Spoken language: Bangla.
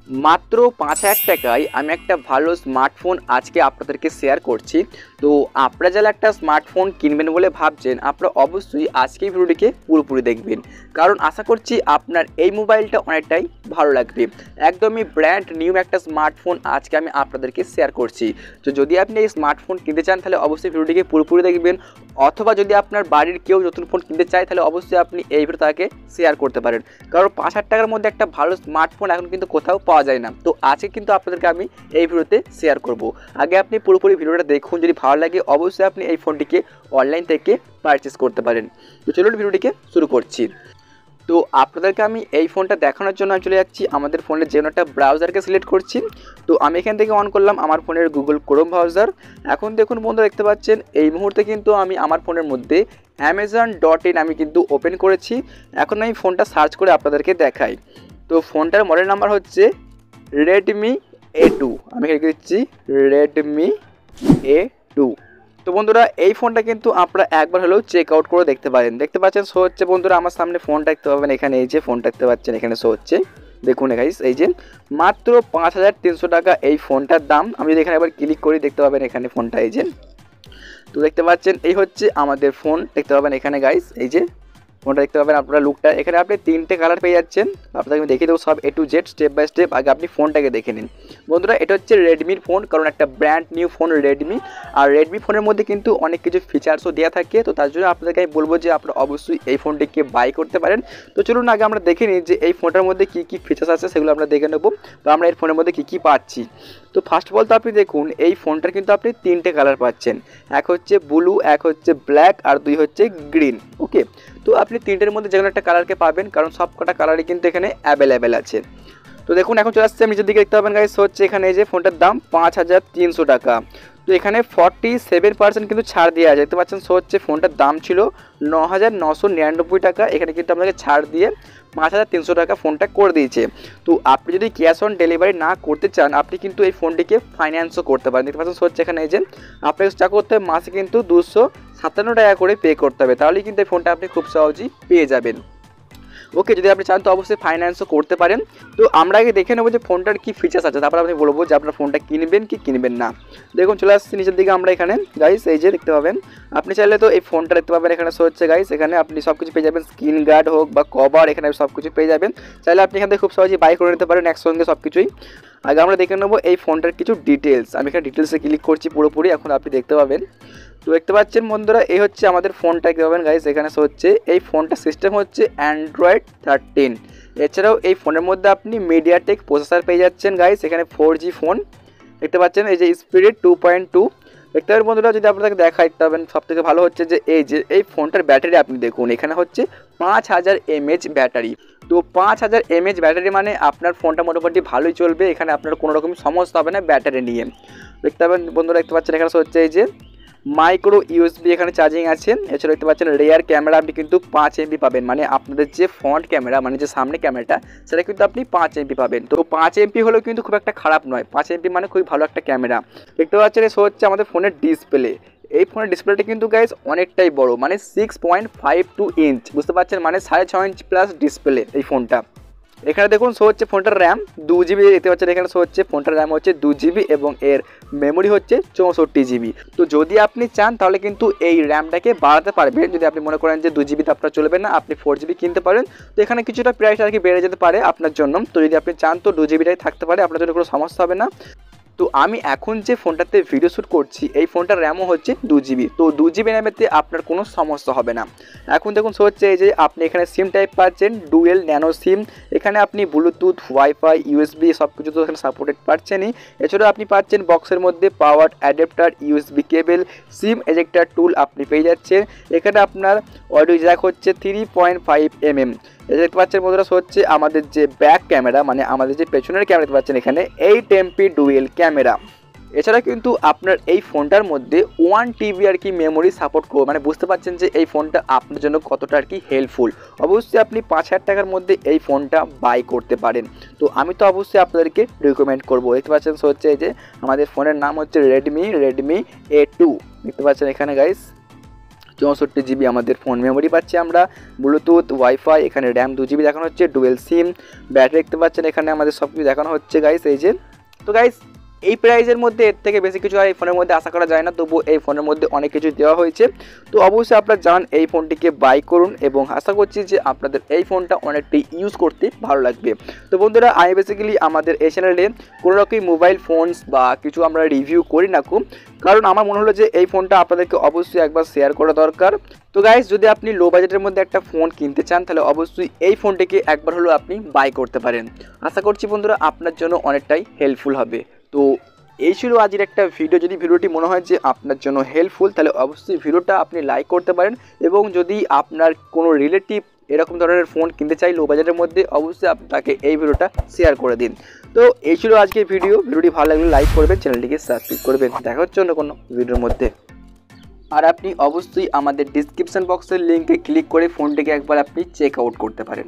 মাত্র ৫,০০০ টাকায় আমি একটা ভালো স্মার্টফোন আজকে আপনাদেরকে শেয়ার করছি। তো আপনারা যারা একটা স্মার্টফোন কিনবেন বলে ভাবছেন, আপনারা অবশ্যই আজকের ভিডিওটিকে পুরোপুরি দেখবেন, কারণ আশা করছি আপনার এই মোবাইলটা অনেকটাই ভালো লাগবে। একদমই ব্র্যান্ড নিউ একটা স্মার্টফোন আজকে আমি আপনাদেরকে শেয়ার করছি। তো যদি আপনি এই স্মার্টফোন কিনতে চান তাহলে অবশ্যই ভিডিওটিকে পুরোপুরি দেখবেন, অথবা যদি আপনার বাড়ির কেউ নতুন ফোন কিনতে চায় তাহলে অবশ্যই আপনি এই ভিডিও তাকে শেয়ার করতে পারেন, কারণ ৫,০০০ টাকার মধ্যে একটা ভালো স্মার্টফোন এখন কিন্তু কোথাও পাওয়া যায় না। তো আজকে কিন্তু আপনাদেরকে আমি এই ভিডিওতে শেয়ার করব। আগে আপনি পুরোপুরি ভিডিওটা দেখুন, যদি ভালো লাগে অবশ্যই আপনি এই ফোনটিকে অনলাইন থেকে পারচেস করতে পারেন। তো চলুন ভিডিওটিকে শুরু করছি। তো আপনাদেরকে আমি এই ফোনটা দেখানোর জন্য আমি চলে যাচ্ছি আমাদের ফোনের যে কোনো একটা ব্রাউজারকে সিলেক্ট করছি। তো আমি এখান থেকে অন করলাম আমার ফোনের গুগল ক্রোম ব্রাউজার। এখন দেখুন বন্ধুরা, দেখতে পাচ্ছেন এই মুহূর্তে কিন্তু আমি আমার ফোনের মধ্যে amazon.in আমি কিন্তু ওপেন করেছি। এখন আমি ফোনটা সার্চ করে আপনাদেরকে দেখাই। তো ফোনটার মডেল নাম্বার হচ্ছে রেডমি A2। আমি এখানে দিচ্ছি রেডমি A2। তো বন্ধুরা, এই ফোনটা কিন্তু আপনারা একবার হলেও চেক আউট করে দেখতে পারেন। দেখতে পাচ্ছেন শো হচ্ছে বন্ধুরা আমার সামনে ফোনটা দেখতে পাবেন, এখানে এই যে ফোনটা দেখতে পাচ্ছেন এখানে শো হচ্ছে। দেখুন গাইস, এই যে মাত্র ৫,৩০০ টাকা এই ফোনটার দাম। আমি যদি এখানে আবার ক্লিক করি দেখতে পাবেন এখানে ফোনটা, এই যে তো দেখতে পাচ্ছেন এই হচ্ছে আমাদের ফোন। দেখতে পাবেন এখানে গাইস, এই যে ফোনটা দেখতে পাবেন আপনারা লুকটা। এখানে আপনি 3টে কালার পেয়ে যাচ্ছেন। আপনাকে আমি দেখিয়ে দেবো সব A to Z step by step. আগে আপনি ফোনটাকে দেখে নিন বন্ধুরা। এটা হচ্ছে রেডমির ফোন, কারণ একটা ব্র্যান্ড নিউ ফোন রেডমি। আর রেডমি ফোনের মধ্যে কিন্তু অনেক কিছু ফিচার্সও দেওয়া থাকে। তো তার জন্য আপনাদেরকে আমি বলবো যে আপনারা অবশ্যই এই ফোনটিকে বাই করতে পারেন। তো চলুন আগে আমরা দেখে নিই যে এই ফোনটার মধ্যে কী কী ফিচার্স আছে, সেগুলো আমরা দেখে নেবো। তো আমরা এই ফোনের মধ্যে কী কী পাচ্ছি। তো ফার্স্ট অফ অল তো আপনি দেখুন এই ফোনটার কিন্তু আপনি 3টে কালার পাচ্ছেন। এক হচ্ছে ব্লু, এক হচ্ছে ব্ল্যাক, আর 2 হচ্ছে গ্রিন। ওকে, তো আপনি 3টের মধ্যে যে কোনো একটা কালারকে পাবেন, কারণ সব কটা কালারই কিন্তু এখানে অ্যাভেলেবেল আছে। তো দেখুন এখন চলে আসছে নিচের দিকে দেখতে পাবেন গাইস, হচ্ছে এখানে এই যে ফোনটার দাম ৫,৩০০ টাকা। তো এখানে 47% কিন্তু ছাড় দেওয়া আছে। দেখতে পাচ্ছেন শো হচ্ছে ফোনটার দাম ছিল ৯,৯৯৯ টাকা। এখানে কিন্তু আপনাকে ছাড় দিয়ে ৫,৩০০ টাকা ফোনটা করে দিয়েছে। তো আপনি যদি ক্যাশ অন ডেলিভারি না করতে চান, আপনি কিন্তু এই ফোনটিকে ফাইন্যান্সও করতে পারেন। দেখতে পাচ্ছেন শো হচ্ছে এখানে এই যে আপনাকে যা করতে হবে মাসে কিন্তু 257 টাকা করে পে করতে হবে, তাহলেই কিন্তু এই ফোনটা আপনি খুব সহজেই পেয়ে যাবেন। ওকে, যদি আপনি চান তো অবশ্যই ফাইন্যান্সও করতে পারেন। তো আমরা আগে দেখে নেবো যে ফোনটার কী ফিচার্স আছে, তারপর আপনি বলবো যে আপনার ফোনটা কিনবেন কি কিনবেন না। দেখুন চলে আসছি নিচের দিকে আমরা এখানে গাইস, এই যে দেখতে পাবেন আপনি চাইলে তো এই ফোনটা দেখতে পাবেন এখানে শো হচ্ছে গাইস। এখানে আপনি সব কিছু পেয়ে যাবেন, স্ক্রিন গার্ড হোক বা কভার, এখানে সব কিছু পেয়ে যাবেন। চাইলে আপনি এখান থেকে খুব সহজেই বাই করে নিতে পারেন একসঙ্গে সব কিছুই। আগে আমরা দেখে নেবো এই ফোনটার কিছু ডিটেলস। আমি এখানে ডিটেলসে ক্লিক করছি পুরোপুরি, এখন আপনি দেখতে পাবেন। তো দেখতে পাচ্ছেন বন্ধুরা এই হচ্ছে আমাদের ফোনটা দেখতে পাবেন গাইস। এখানে হচ্ছে এই ফোনটা সিস্টেম হচ্ছে অ্যান্ড্রয়েড 13। এছাড়াও এই ফোনের মধ্যে আপনি মিডিয়াটেক প্রসেসর পেয়ে যাচ্ছেন গাইস। এখানে 4G ফোন দেখতে পাচ্ছেন, এই যে স্পিড 2.2 দেখতে পাবেন বন্ধুরা। যদি আপনাকে দেখাই দেখতে পাবেন সবথেকে ভালো হচ্ছে যে এই ফোনটার ব্যাটারি আপনি দেখুন, এখানে হচ্ছে 5000 mAh ব্যাটারি। তো 5000 mAh ব্যাটারি মানে আপনার ফোনটা মোটামুটি ভালোই চলবে, এখানে আপনার কোনো রকম সমস্যা হবে না ব্যাটারি নিয়ে। দেখতে পাবেন বন্ধুরা, দেখতে পাচ্ছেন এখানে হচ্ছে এই যে মাইক্রো ইউএসবি এখানে চার্জিং আছে। এছাড়া দেখতে পাচ্ছেন রেয়ার ক্যামেরা আপনি কিন্তু 5 MP পাবেন, মানে আপনাদের যে ফ্রন্ট ক্যামেরা মানে যে সামনে ক্যামেরাটা সেটা কিন্তু আপনি 5 MP পাবেন। তো 5 MP হলেও কিন্তু খুব একটা খারাপ নয়, 5 MP মানে খুবই ভালো একটা ক্যামেরা। দেখতে পাচ্ছেন এসে হচ্ছে আমাদের ফোনের ডিসপ্লে। এই ফোনের ডিসপ্লেটা কিন্তু গাইস অনেকটাই বড়, মানে 6.52 ইঞ্চ, বুঝতে পারছেন, মানে 6.5 ইঞ্চ প্লাস ডিসপ্লে এই ফোনটা। এখানে দেখুন শো হচ্ছে ফোনটার র্যাম 2GB। দেখতে পাচ্ছেন এখানে শো হচ্ছে ফোনটার র্যাম হচ্ছে 2GB এবং এর মেমোরি হচ্ছে 64GB। তো যদি আপনি চান তাহলে কিন্তু এই র্যামটাকে বাড়াতে পারবেন। যদি আপনি মনে করেন যে 2GB তো আপনার চলবে না, আপনি 4GB কিনতে পারেন। তো এখানে কিছুটা প্রাইস আর কি বেড়ে যেতে পারে আপনার জন্য। তো যদি আপনি চান তো 2GBটাই থাকতে পারে, আপনার জন্য কোনো সমস্যা হবে না। তো আমি এখন যে ফোনটাতে ভিডিও শ্যুট করছি এই ফোনটার র্যামও হচ্ছে 2GB। তো 2GB র্যামেতে আপনার কোনো সমস্যা হবে না। এখন দেখুন শো হচ্ছে এই যে আপনি এখানে সিম টাইপ পাচ্ছেন ডুয়েল ন্যানো সিম। এখানে আপনি ব্লুটুথ, ওয়াইফাই, ইউএসবি সব কিছু তো এখানে সাপোর্টেড পাচ্ছেনই। এছাড়াও আপনি পাচ্ছেন বক্সের মধ্যে পাওয়ার অ্যাডাপ্টার, ইউএসবি কেবল, সিম এজেক্টার টুল আপনি পেয়ে যাচ্ছেন। এখানে আপনার অডিও জ্যাক হচ্ছে 3.5mm। এটা দেখতে পাচ্ছেন বন্ধুরা হচ্ছে আমাদের যে ব্যাক ক্যামেরা মানে আমাদের যে পেছনের ক্যামেরা দেখতে পাচ্ছেন এখানে 8MP ডুয়েল ক্যামেরা। এছাড়া কিন্তু আপনার এই ফোনটার মধ্যে 1TB আর কি মেমোরি সাপোর্ট করবে, মানে বুঝতে পারছেন যে এই ফোনটা আপনার জন্য কতটা আর কি হেল্পফুল। অবশ্যই আপনি ৫,০০০ টাকার মধ্যে এই ফোনটা বাই করতে পারেন। তো আমি তো অবশ্যই আপনাদেরকে রিকমেন্ড করবো। দেখতে পাচ্ছেন হচ্ছে এই যে আমাদের ফোনের নাম হচ্ছে রেডমি A2। দেখতে পাচ্ছেন এখানে গাইস। 64 GB আমাদের ফোন মেমোরি পাচ্ছি আমরা, ব্লুটুথ, ওয়াইফাই, এখানে র্যাম 2 GB দেখানো হচ্ছে, ডুয়েল সিম, ব্যাটারি দেখতে পাচ্ছেন এখানে আমাদের সব কিছু দেখানো হচ্ছে গাইস। এই যে তো গাইস এই প্রাইসের মধ্যে এর থেকে বেশি কিছু আর এই ফোনের মধ্যে আশা করা যায় না, তবু এই ফোনের মধ্যে অনেক কিছু দেওয়া হয়েছে। তো অবশ্যই আপনারা জান এই ফোনটিকে বাই করুন এবং আশা করছি যে আপনাদের এই ফোনটা অনেকটাই ইউজ করতে ভালো লাগবে। তো বন্ধুরা, আমি বেসিক্যালি আমাদের এই চ্যানেলে কোনো রকম মোবাইল ফোনস বা কিছু আমরা রিভিউ করি না খুব, কারণ আমার মনে হলো যে এই ফোনটা আপনাদেরকে অবশ্যই একবার শেয়ার করা দরকার। তো গাইস, যদি আপনি লো বাজেটের মধ্যে একটা ফোন কিনতে চান তাহলে অবশ্যই এই ফোনটিকে একবার হলেও আপনি বাই করতে পারেন। আশা করছি বন্ধুরা আপনার জন্য অনেকটাই হেল্পফুল হবে। তো এই ছিল আজকের একটা ভিডিও। যদি ভিডিওটি মনে হয় যে আপনার জন্য হেল্পফুল তাহলে অবশ্যই ভিডিওটা আপনি লাইক করতে পারেন, এবং যদি আপনার কোনো রিলেটিভ এরকম ধরনের ফোন কিনতে চাই লো বাজেটের মধ্যে অবশ্যই আপনাকে এই ভিডিওটা শেয়ার করে দিন। তো এই ছিল আজকের ভিডিওটি ভালো লাগলে লাইক করবেন, চ্যানেলটিকে সাবস্ক্রাইব করবেন। দেখা হচ্ছে অন্য কোনো ভিডিওর মধ্যে। আর আপনি অবশ্যই আমাদের ডিসক্রিপশন বক্সের লিঙ্কে ক্লিক করে ফোনটিকে একবার আপনি চেক আউট করতে পারেন।